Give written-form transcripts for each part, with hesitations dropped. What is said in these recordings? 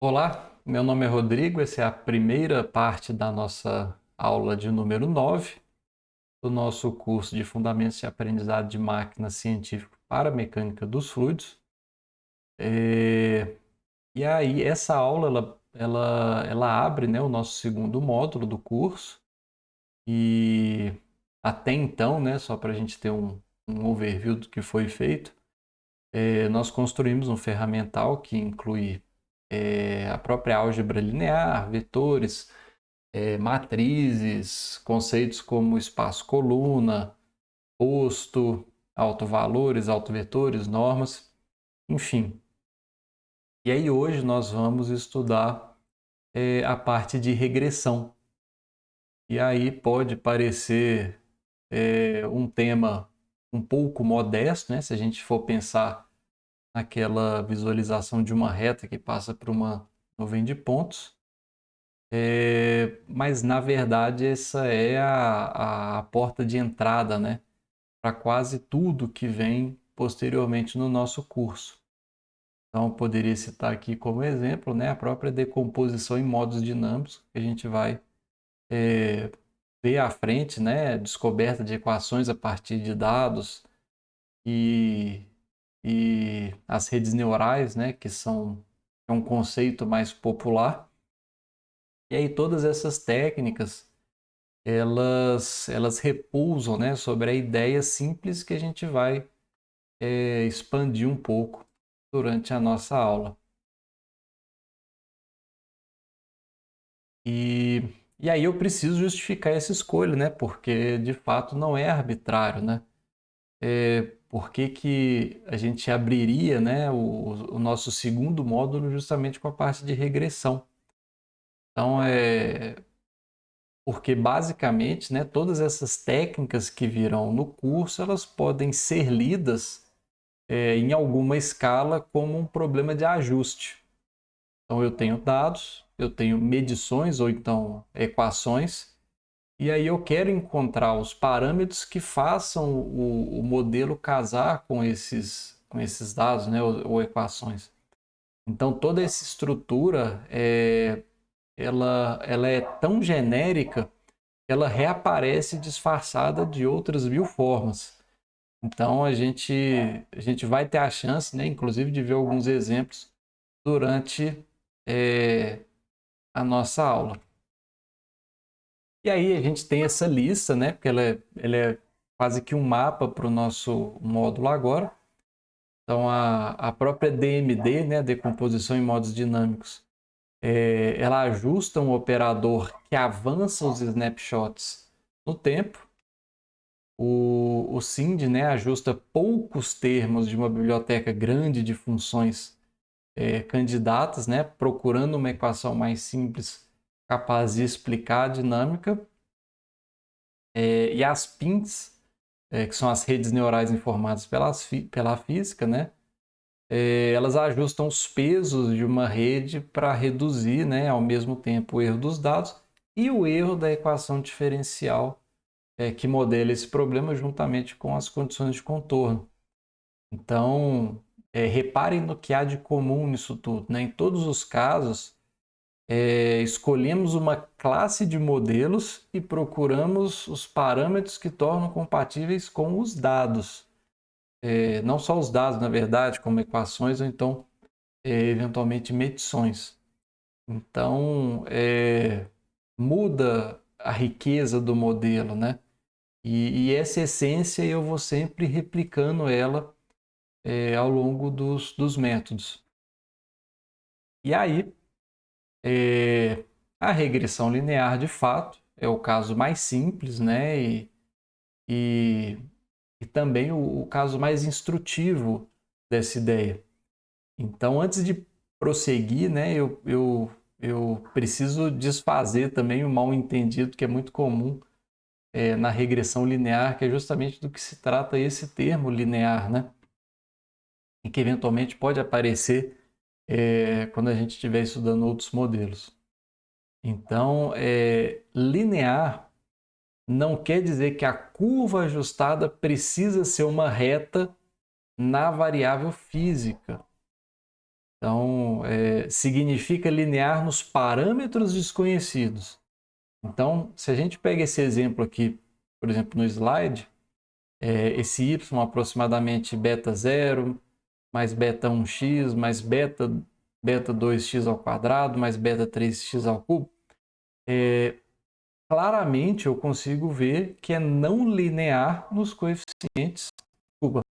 Olá, meu nome é Rodrigo, essa é a primeira parte da nossa aula de número 9 do nosso curso de Fundamentos de Aprendizado de Máquina Científico para Mecânica dos Fluidos. E aí, essa aula ela abre, né, o nosso segundo módulo do curso e até então, né, só para a gente ter um overview do que foi feito, nós construímos um ferramental que inclui a própria álgebra linear, vetores, matrizes, conceitos como espaço-coluna, posto, autovalores, autovetores, normas, enfim. E aí hoje nós vamos estudar a parte de regressão. E aí pode parecer um tema um pouco modesto, né? Se a gente for pensar naquela visualização de uma reta que passa por uma nuvem de pontos. Mas na verdade essa é a porta de entrada, né, para quase tudo que vem posteriormente no nosso curso. Então, eu poderia citar aqui como exemplo, né, a própria decomposição em modos dinâmicos, que a gente vai ver à frente, né, descoberta de equações a partir de dados e, e as redes neurais, né, que é um conceito mais popular. E aí todas essas técnicas elas repousam, né, sobre a ideia simples que a gente vai expandir um pouco durante a nossa aula. E, e aí eu preciso justificar essa escolha, né, porque de fato não é arbitrário, né? Por que que a gente abriria, né, o nosso segundo módulo justamente com a parte de regressão? Então, porque basicamente, né, todas essas técnicas que virão no curso, elas podem ser lidas em alguma escala como um problema de ajuste. Então eu tenho dados, eu tenho medições ou então equações, e aí eu quero encontrar os parâmetros que façam o modelo casar com esses dados, né, ou equações. Então toda essa estrutura ela é tão genérica que ela reaparece disfarçada de outras mil formas. Então a gente vai ter a chance, né, inclusive, de ver alguns exemplos durante é, a nossa aula. E aí a gente tem essa lista, né, porque ela é quase que um mapa para o nosso módulo agora. Então a própria DMD, né, decomposição em modos dinâmicos, ela ajusta um operador que avança os snapshots no tempo. O SIND, né, ajusta poucos termos de uma biblioteca grande de funções candidatas, né, procurando uma equação mais simples capaz de explicar a dinâmica. E as PINs, que são as redes neurais informadas pela física, né, elas ajustam os pesos de uma rede para reduzir, né, ao mesmo tempo o erro dos dados e o erro da equação diferencial que modela esse problema juntamente com as condições de contorno. Então, reparem no que há de comum nisso tudo, né? Em todos os casos, escolhemos uma classe de modelos e procuramos os parâmetros que tornam compatíveis com os dados. Não só os dados, na verdade, como equações ou então, eventualmente, medições. Então, muda a riqueza do modelo, né? E essa essência eu vou sempre replicando ela ao longo dos métodos. E aí, a regressão linear, de fato, é o caso mais simples, né? E, e também o caso mais instrutivo dessa ideia. Então, antes de prosseguir, né, eu preciso desfazer também o mal-entendido que é muito comum na regressão linear, que é justamente do que se trata esse termo linear, né? E que eventualmente pode aparecer quando a gente estiver estudando outros modelos. Então, linear não quer dizer que a curva ajustada precisa ser uma reta na variável física. Então, significa linear nos parâmetros desconhecidos. Então, se a gente pega esse exemplo aqui, por exemplo, no slide, esse y aproximadamente beta 0, mais beta 1x, mais beta 2x ao quadrado, mais beta 3x ao cubo, claramente eu consigo ver que é não linear nos coeficientes. Desculpa,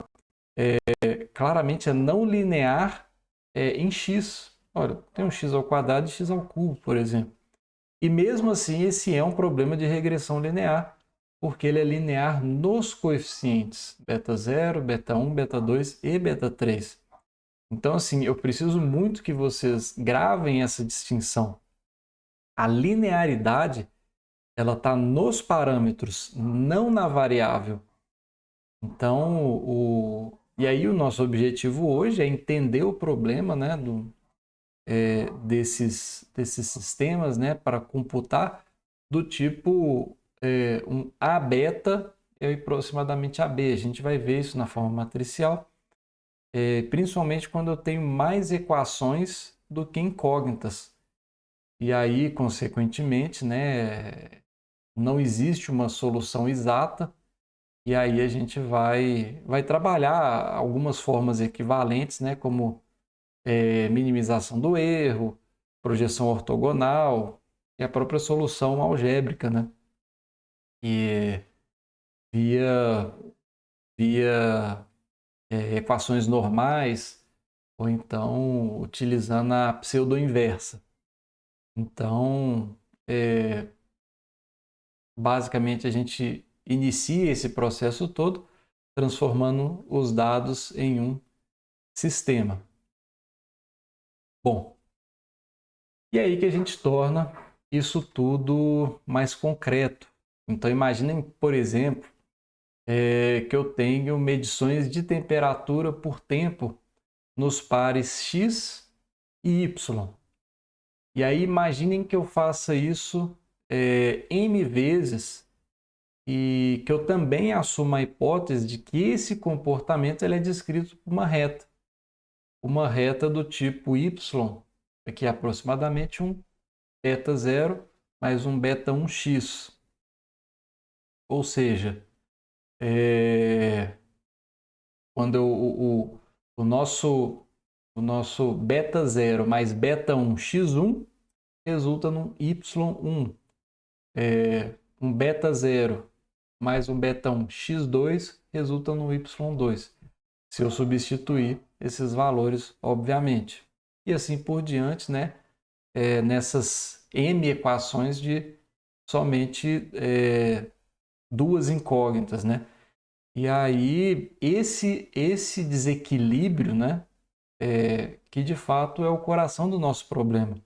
claramente é não linear em x. Olha, tem um x ao quadrado e x ao cubo, por exemplo. E mesmo assim, esse é um problema de regressão linear, porque ele é linear nos coeficientes beta 0, beta 1, beta 2 e beta 3. Então, assim, eu preciso muito que vocês gravem essa distinção. A linearidade, ela está nos parâmetros, não na variável. Então, e aí o nosso objetivo hoje é entender o problema, né, desses sistemas, né, para computar do tipo um A beta é aproximadamente AB. A gente vai ver isso na forma matricial, principalmente quando eu tenho mais equações do que incógnitas. E aí, consequentemente, né, não existe uma solução exata. E aí a gente vai trabalhar algumas formas equivalentes, né, como minimização do erro, projeção ortogonal e a própria solução algébrica, né? E via, via equações normais ou então utilizando a pseudo-inversa. Então, basicamente a gente inicia esse processo todo transformando os dados em um sistema. Bom, e aí que a gente torna isso tudo mais concreto. Então imaginem, por exemplo, que eu tenho medições de temperatura por tempo nos pares x e y. E aí imaginem que eu faça isso n vezes e que eu também assuma a hipótese de que esse comportamento ele é descrito por uma reta. Uma reta do tipo y, que é aproximadamente um beta 0 mais um beta 1x. Ou seja, quando o nosso beta 0 mais beta 1 x1 resulta num y1. Um beta 0 mais um beta 1 x2 resulta no y2. Se eu substituir esses valores, obviamente. E assim por diante, né? Nessas m equações de somente duas incógnitas, né? E aí esse desequilíbrio, né? Que de fato é o coração do nosso problema.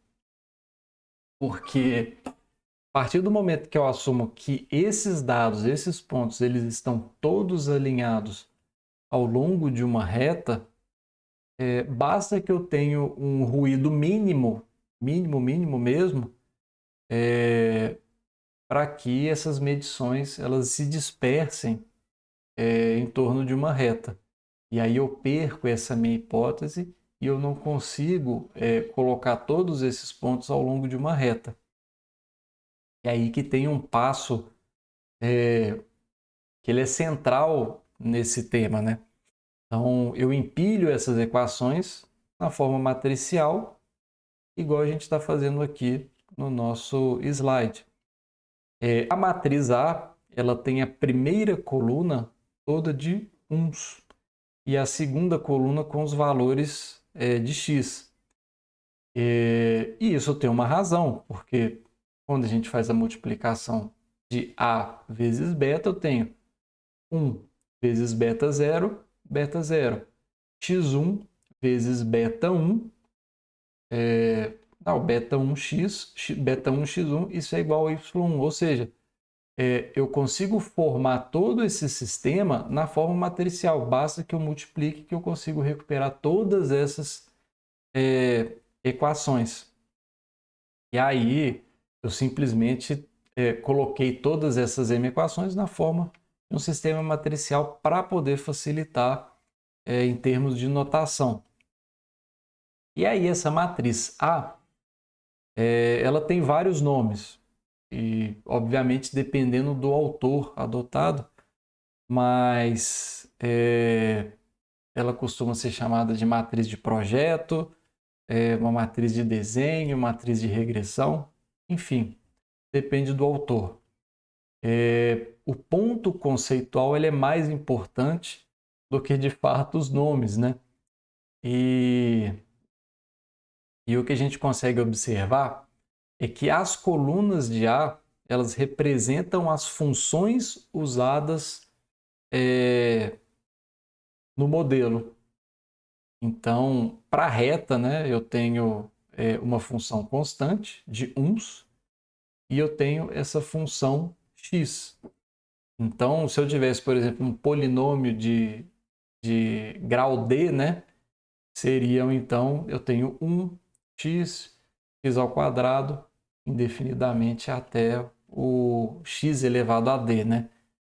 Porque a partir do momento que eu assumo que esses dados, esses pontos, eles estão todos alinhados ao longo de uma reta, basta que eu tenha um ruído mínimo mesmo, para que essas medições elas se dispersem em torno de uma reta. E aí eu perco essa minha hipótese e eu não consigo colocar todos esses pontos ao longo de uma reta. É aí que tem um passo que ele é central nesse tema, né? Então eu empilho essas equações na forma matricial, igual a gente está fazendo aqui no nosso slide. A matriz A ela tem a primeira coluna toda de uns e a segunda coluna com os valores de x. E isso tem uma razão, porque quando a gente faz a multiplicação de A vezes beta, eu tenho 1 vezes beta 0, x1 vezes beta 1, beta 1x, beta 1x1, isso é igual a y1, ou seja, eu consigo formar todo esse sistema na forma matricial, basta que eu multiplique que eu consigo recuperar todas essas equações. E aí eu simplesmente coloquei todas essas m equações na forma de um sistema matricial para poder facilitar em termos de notação. E aí essa matriz A, ela tem vários nomes. E, obviamente, dependendo do autor adotado, mas ela costuma ser chamada de matriz de projeto, uma matriz de desenho, matriz de regressão, enfim, depende do autor. O ponto conceitual ele é mais importante do que de fato os nomes, né? E o que a gente consegue observar é que as colunas de A elas representam as funções usadas no modelo. Então, para a reta, né, eu tenho uma função constante de uns e eu tenho essa função x. Então, se eu tivesse, por exemplo, um polinômio de grau d, né, seriam, então, eu tenho 1x, x ao quadrado, indefinidamente até o x elevado a d, né?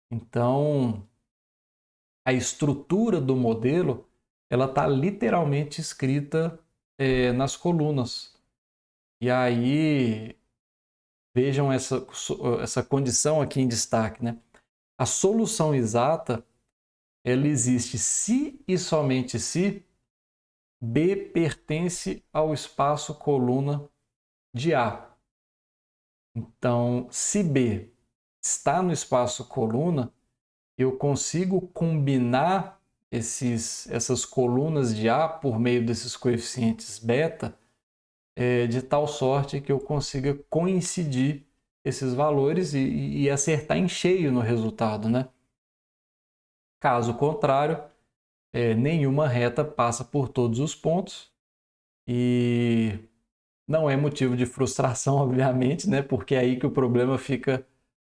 Então, a estrutura do modelo, ela está literalmente escrita nas colunas. E aí, vejam essa condição aqui em destaque, né? A solução exata, ela existe se e somente se B pertence ao espaço coluna de A. Então, se B está no espaço coluna, eu consigo combinar essas colunas de A por meio desses coeficientes beta, de tal sorte que eu consiga coincidir esses valores e acertar em cheio no resultado, né? Caso contrário, nenhuma reta passa por todos os pontos e não é motivo de frustração, obviamente, né? Porque é aí que o problema fica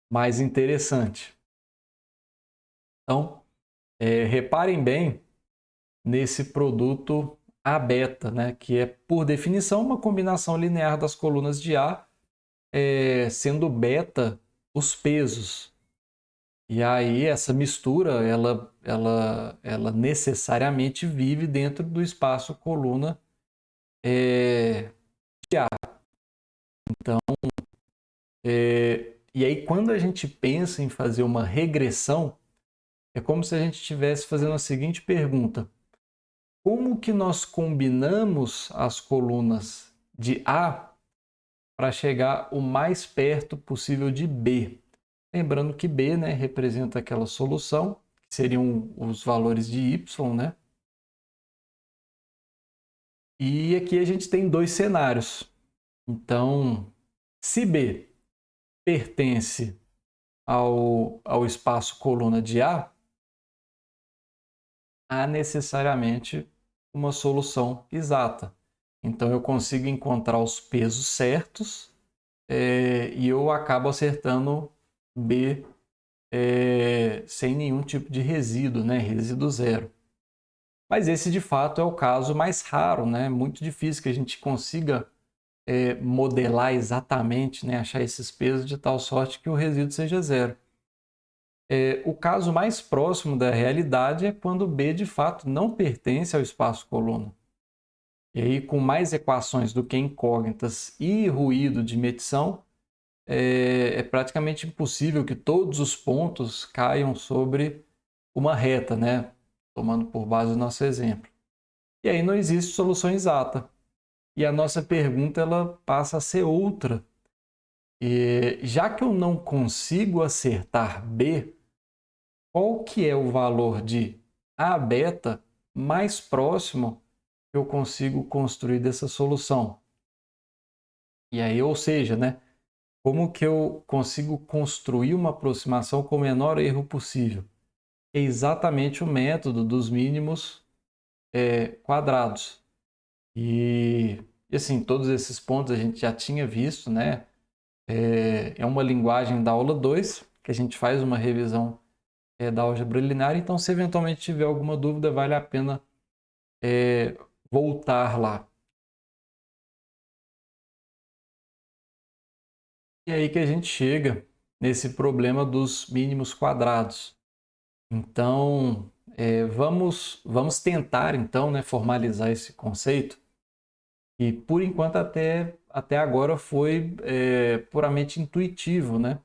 mais interessante. Então, reparem bem nesse produto A beta, né? Que é, por definição, uma combinação linear das colunas de A, sendo beta os pesos. E aí essa mistura, ela necessariamente vive dentro do espaço coluna de A. Então, e aí quando a gente pensa em fazer uma regressão, é como se a gente estivesse fazendo a seguinte pergunta: como que nós combinamos as colunas de A para chegar o mais perto possível de B? Lembrando que B, né, representa aquela solução, que seriam os valores de Y, né? E aqui a gente tem dois cenários. Então, se B pertence ao espaço coluna de A, há necessariamente uma solução exata. Então, eu consigo encontrar os pesos certos e eu acabo acertando B sem nenhum tipo de resíduo, né? Resíduo zero. Mas esse, de fato, é o caso mais raro, né? Muito difícil que a gente consiga modelar exatamente, né? Achar esses pesos de tal sorte que o resíduo seja zero. O caso mais próximo da realidade é quando B, de fato, não pertence ao espaço coluna. E aí, com mais equações do que incógnitas e ruído de medição, é praticamente impossível que todos os pontos caiam sobre uma reta, né? Tomando por base o nosso exemplo. E aí não existe solução exata. E a nossa pergunta ela passa a ser outra. Já que eu não consigo acertar B, qual que é o valor de A beta mais próximo que eu consigo construir dessa solução? E aí, ou seja, né? Como que eu consigo construir uma aproximação com o menor erro possível? É exatamente o método dos mínimos quadrados. E assim, todos esses pontos a gente já tinha visto, né? É uma linguagem da aula 2, que a gente faz uma revisão da álgebra linear. Então, se eventualmente tiver alguma dúvida, vale a pena voltar lá. E aí que a gente chega nesse problema dos mínimos quadrados. Então, vamos tentar, então, né, formalizar esse conceito E por enquanto até agora foi puramente intuitivo, né?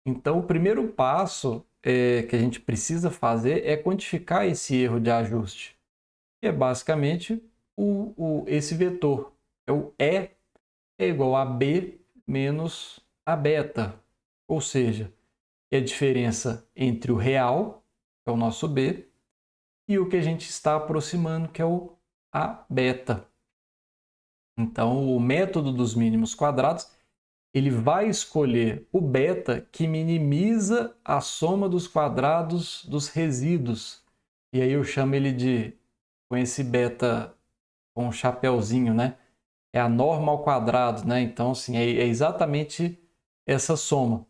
Então o primeiro passo que a gente precisa fazer é quantificar esse erro de ajuste, que é basicamente esse vetor. É o E é igual a B menos a beta, ou seja, é a diferença entre o real, que é o nosso B, e o que a gente está aproximando, que é o A beta. Então, o método dos mínimos quadrados, ele vai escolher o beta que minimiza a soma dos quadrados dos resíduos. E aí eu chamo ele com esse beta com um chapéuzinho, né? É a norma ao quadrado, né? Então, assim, é exatamente essa soma.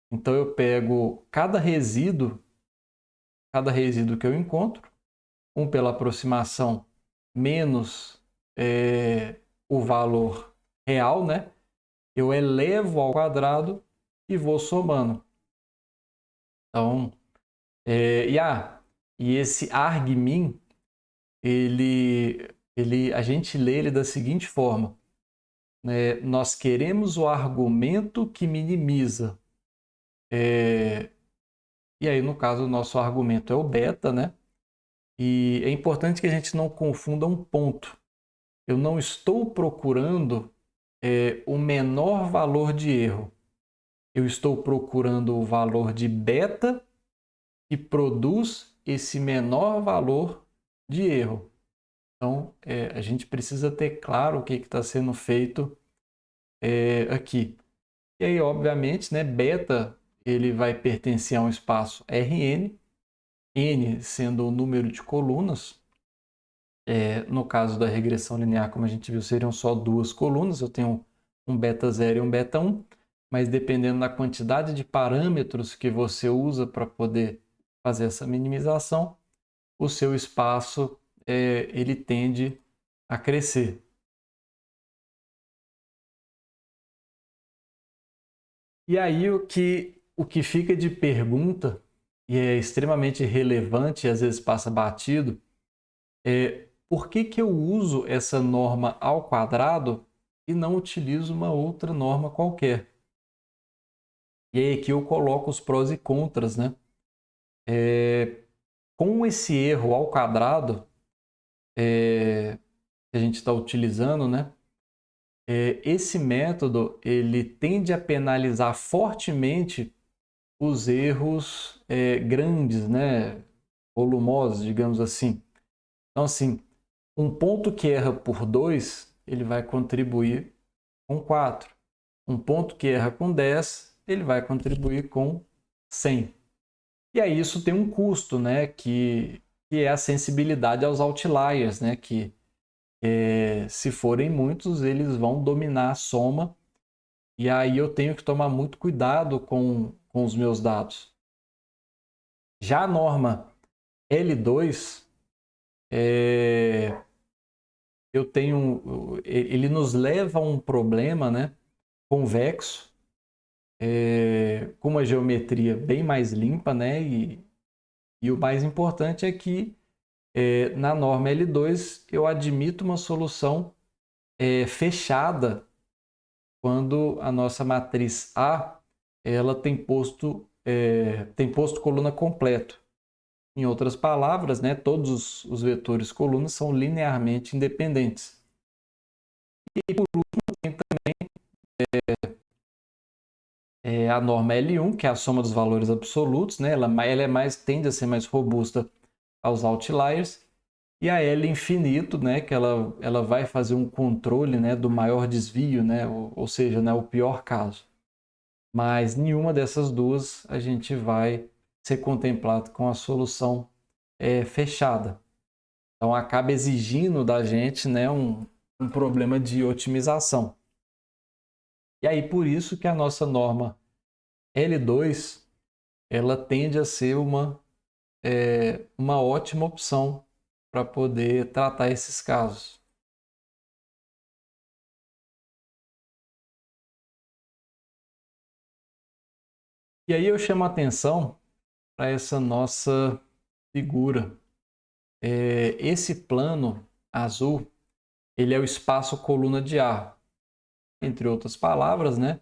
Então, eu pego cada resíduo que eu encontro, pela aproximação menos o valor real, né? Eu elevo ao quadrado e vou somando. Então, e esse argmin, a gente lê ele da seguinte forma, né? Nós queremos o argumento que minimiza. E aí, no caso, o nosso argumento é o beta, né? E é importante que a gente não confunda um ponto. Eu não estou procurando o menor valor de erro. Eu estou procurando o valor de beta que produz esse menor valor de erro. Então, a gente precisa ter claro o que está sendo feito aqui. E aí, obviamente, né, beta ele vai pertencer a um espaço Rn, n sendo o número de colunas. No caso da regressão linear, como a gente viu, seriam só duas colunas. Eu tenho um beta 0 e um beta 1, mas dependendo da quantidade de parâmetros que você usa para poder fazer essa minimização, o seu espaço ele tende a crescer. E aí o que fica de pergunta, e é extremamente relevante e às vezes passa batido, é por que eu uso essa norma ao quadrado e não utilizo uma outra norma qualquer? E aí aqui eu coloco os prós e contras, né? Com esse erro ao quadrado que a gente está utilizando, né? Esse método ele tende a penalizar fortemente os erros grandes, né? Volumosos, digamos assim. Então, assim, um ponto que erra por 2, ele vai contribuir com 4. Um ponto que erra com 10, ele vai contribuir com 100. E aí isso tem um custo, né? Que é a sensibilidade aos outliers, né? Que se forem muitos, eles vão dominar a soma. E aí eu tenho que tomar muito cuidado com os meus dados. Já a norma L2, ele nos leva a um problema, né, convexo, com uma geometria bem mais limpa, né, e o mais importante é que na norma L2 eu admito uma solução fechada quando a nossa matriz A ela tem posto coluna completo. Em outras palavras, né, todos os vetores colunas são linearmente independentes. E por último, tem a norma L1, que é a soma dos valores absolutos, né? Ela tende a ser mais robusta aos outliers. E a L infinito, né, que ela vai fazer um controle, né, do maior desvio, né, ou seja, né, o pior caso. Mas nenhuma dessas duas a gente vai ser contemplado com a solução fechada. Então acaba exigindo da gente, né, um problema de otimização. E aí por isso que a nossa norma L2 ela tende a ser uma ótima opção para poder tratar esses casos. E aí eu chamo a atenção para essa nossa figura. Esse plano azul ele é o espaço coluna de A. Entre outras palavras, né?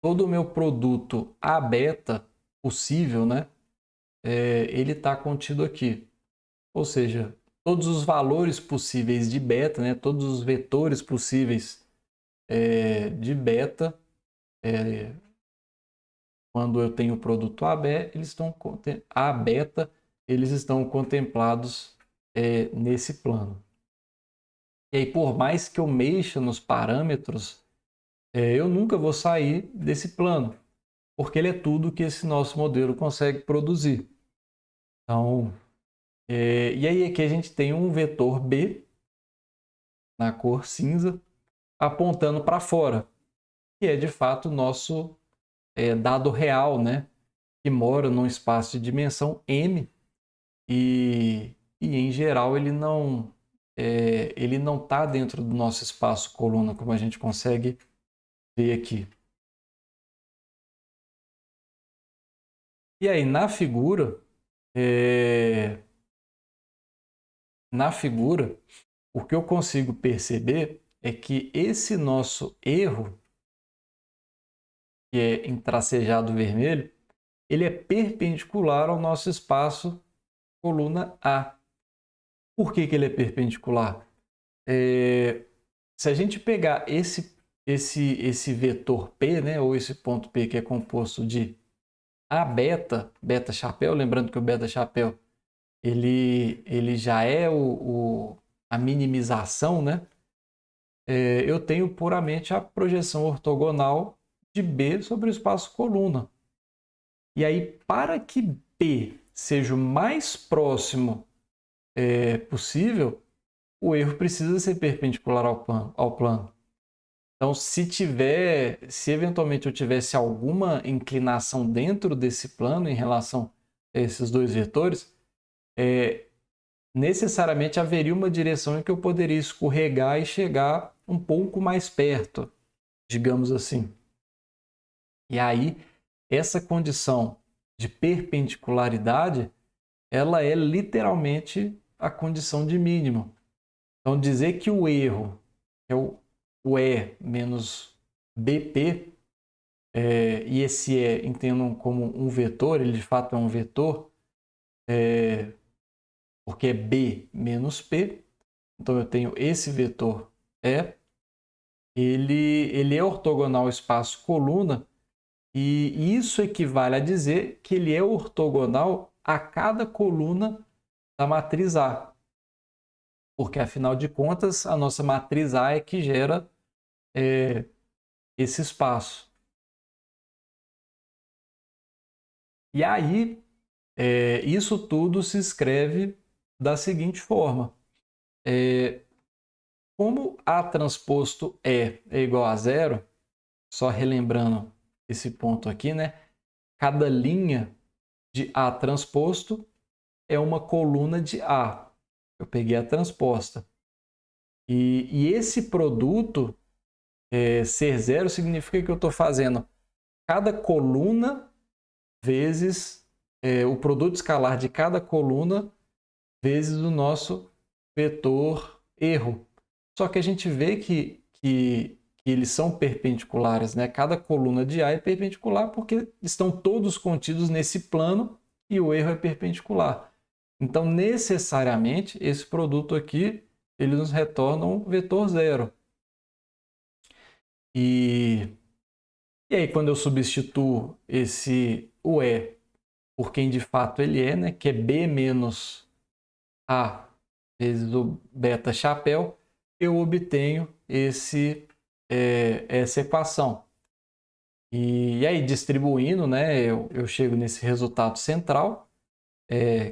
Todo o meu produto A beta possível, né? Ele está contido aqui. Ou seja, todos os valores possíveis de beta, né? Todos os vetores possíveis de beta, quando eu tenho o produto A beta, eles estão contemplados nesse plano. E aí, por mais que eu mexa nos parâmetros, eu nunca vou sair desse plano, porque ele é tudo que esse nosso modelo consegue produzir. Então, e aí aqui a gente tem um vetor B na cor cinza apontando para fora, que é de fato o nosso dado real, né? Que mora num espaço de dimensão M e em geral ele não está dentro do nosso espaço coluna, como a gente consegue ver aqui. E aí na figura, o que eu consigo perceber é que esse nosso erro, que é em tracejado vermelho, ele é perpendicular ao nosso espaço coluna A. Por que ele é perpendicular? Se a gente pegar esse vetor P, né, ou esse ponto P que é composto de A beta, beta chapéu, lembrando que o beta chapéu ele já é a minimização, né? Eu tenho puramente a projeção ortogonal de B sobre o espaço coluna. E aí, para que P seja o mais próximo possível, o erro precisa ser perpendicular ao plano. Então, se eventualmente eu tivesse alguma inclinação dentro desse plano em relação a esses dois vetores, necessariamente haveria uma direção em que eu poderia escorregar e chegar um pouco mais perto, digamos assim. E aí, essa condição de perpendicularidade, ela é literalmente a condição de mínimo. Então, dizer que o erro é o E menos BP, e esse E entendam como um vetor, ele de fato é um vetor, porque é B menos P, então eu tenho esse vetor E, ele é ortogonal ao espaço coluna, e isso equivale a dizer que ele é ortogonal a cada coluna da matriz A, porque afinal de contas a nossa matriz A é que gera esse espaço. E aí, isso tudo se escreve da seguinte forma. Como A transposto é igual a zero, só relembrando esse ponto aqui, né? Cada linha de A transposto é uma coluna de A. Eu peguei a transposta. E esse produto ser zero significa que eu estou fazendo cada coluna vezes o produto escalar de cada coluna vezes o nosso vetor erro. Só que a gente vê que eles são perpendiculares, né? Cada coluna de A é perpendicular porque estão todos contidos nesse plano e o erro é perpendicular. Então, necessariamente, esse produto aqui, ele nos retorna um vetor zero. E aí, quando eu substituo o E por quem de fato ele é, né? Que é B menos A vezes o beta chapéu, eu obtenho essa equação. E aí, distribuindo, né, eu chego nesse resultado central,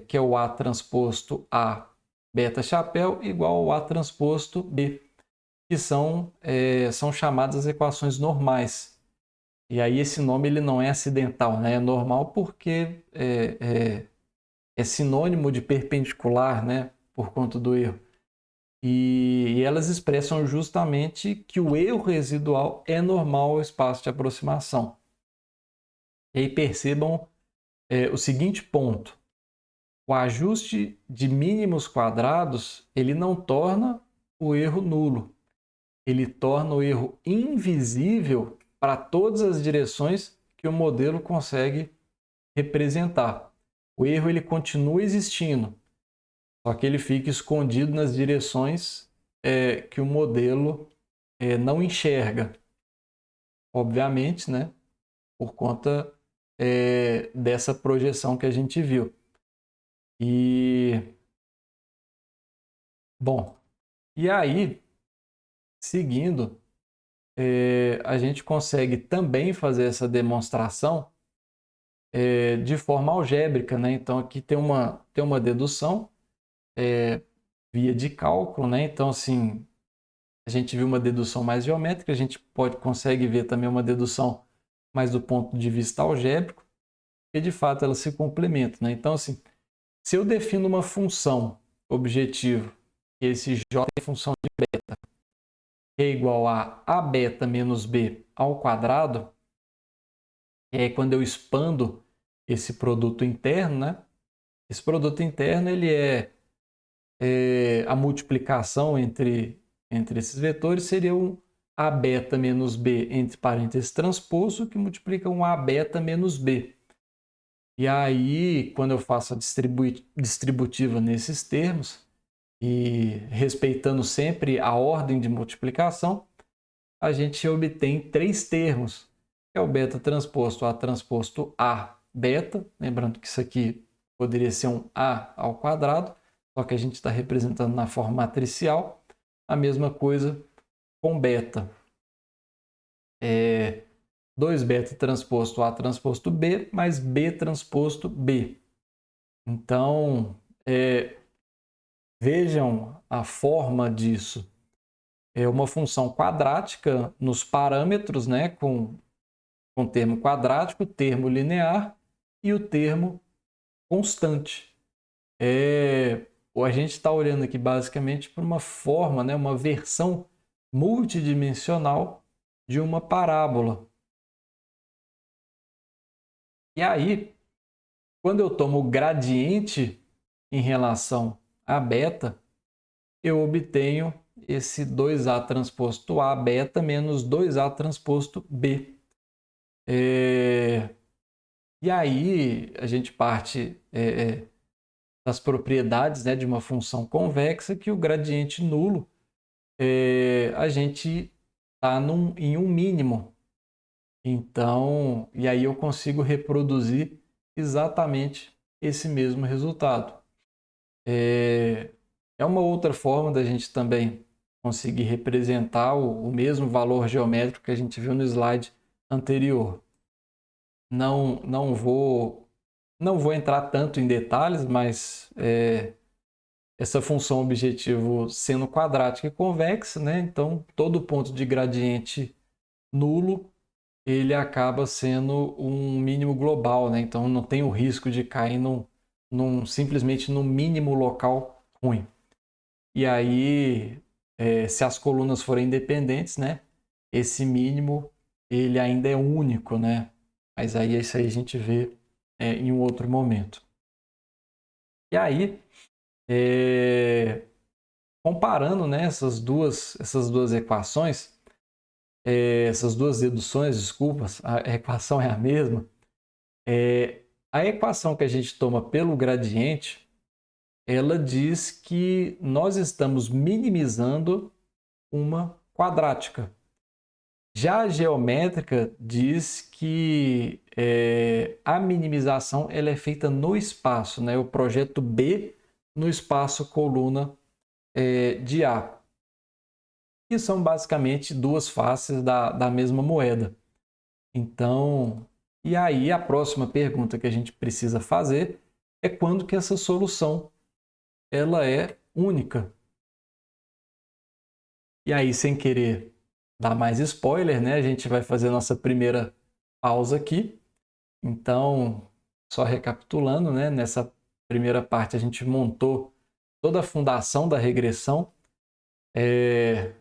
que é o A transposto A beta chapéu igual ao A transposto B, que são chamadas as equações normais. E aí esse nome ele não é acidental, né? É normal porque é sinônimo de perpendicular, né? Por conta do erro. E elas expressam justamente que o erro residual é normal ao espaço de aproximação. E aí percebam o seguinte ponto. o ajuste de mínimos quadrados, ele não torna o erro nulo. Ele torna o erro invisível para todas as direções que o modelo consegue representar. O erro ele continua existindo, só que ele fica escondido nas direções que o modelo não enxerga. Obviamente, né, por conta dessa projeção que a gente viu. Bom, e aí, seguindo, a gente consegue também fazer essa demonstração de forma algébrica, né? Então, aqui tem uma dedução via de cálculo, né? Então, assim, a gente viu uma dedução mais geométrica, a gente consegue ver também uma dedução mais do ponto de vista algébrico, e de fato elas se complementam, né? Então, assim, se eu defino uma função objetivo, esse j é função de beta, que é igual a beta menos b ao quadrado, quando eu expando esse produto interno, né? Esse produto interno ele é a multiplicação entre esses vetores, seria um a beta menos b entre parênteses transposto, que multiplica um a beta menos b. E aí, quando eu faço a distributiva nesses termos, e respeitando sempre a ordem de multiplicação, a gente obtém 3 termos, que é o beta transposto a transposto a beta, lembrando que isso aqui poderia ser um a ao quadrado, só que a gente está representando na forma matricial, a mesma coisa com beta. 2 beta transposto a transposto b, mais b transposto b. Então, vejam a forma disso. É uma função quadrática nos parâmetros, né, com termo quadrático, termo linear e o termo constante. A gente está olhando aqui basicamente para uma forma, né, uma versão multidimensional de uma parábola. E aí, quando eu tomo o gradiente em relação a beta, eu obtenho esse 2a transposto a beta menos 2a transposto b. E aí a gente parte das propriedades, né, de uma função convexa, que o gradiente nulo a gente está em um mínimo. Então, e aí eu consigo reproduzir exatamente esse mesmo resultado. É uma outra forma da gente também conseguir representar o mesmo valor geométrico que a gente viu no slide anterior. Não vou entrar tanto em detalhes, mas essa função objetivo sendo quadrática e convexa, né? Então todo ponto de gradiente nulo ele acaba sendo um mínimo global, né? Então não tem o risco de cair simplesmente num mínimo local ruim. E aí, se as colunas forem independentes, né? Esse mínimo ele ainda é único, né? Mas aí isso aí a gente vê em um outro momento. E aí, comparando, né, essas duas equações, essas duas deduções, desculpas, a equação é a mesma. A equação que a gente toma pelo gradiente, ela diz que nós estamos minimizando uma quadrática. Já a geométrica diz que a minimização ela é feita no espaço, né? Eu projeto B no espaço coluna de A. E são basicamente duas faces da mesma moeda. Então, e aí a próxima pergunta que a gente precisa fazer é quando que essa solução ela é única. E aí, sem querer dar mais spoiler, né? A gente vai fazer a nossa primeira pausa aqui. Então, só recapitulando, né? Nessa primeira parte a gente montou toda a fundação da regressão.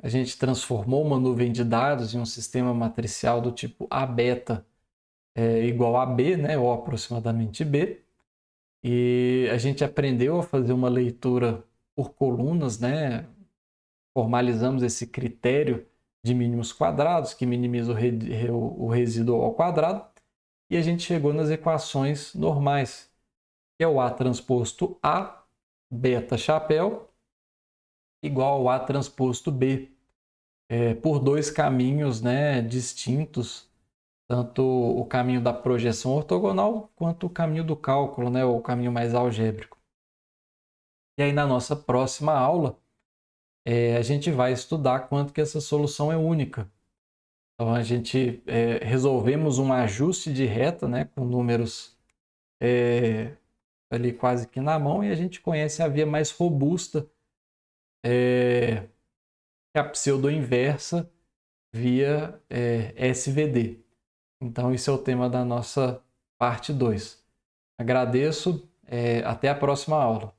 A gente transformou uma nuvem de dados em um sistema matricial do tipo A beta igual a B, né? Ou aproximadamente B. E a gente aprendeu a fazer uma leitura por colunas, né? Formalizamos esse critério de mínimos quadrados, que minimiza o resíduo ao quadrado, e a gente chegou nas equações normais, que é o A transposto A, beta chapéu, igual ao A transposto B, por dois caminhos, né, distintos, tanto o caminho da projeção ortogonal quanto o caminho do cálculo, né, o caminho mais algébrico. E aí na nossa próxima aula, a gente vai estudar quanto que essa solução é única. Então a gente resolvemos um ajuste de reta, né, com números ali quase que na mão, e a gente conhece a via mais robusta, que é a pseudo-inversa via SVD. Então esse é o tema da nossa parte 2. Agradeço, até a próxima aula.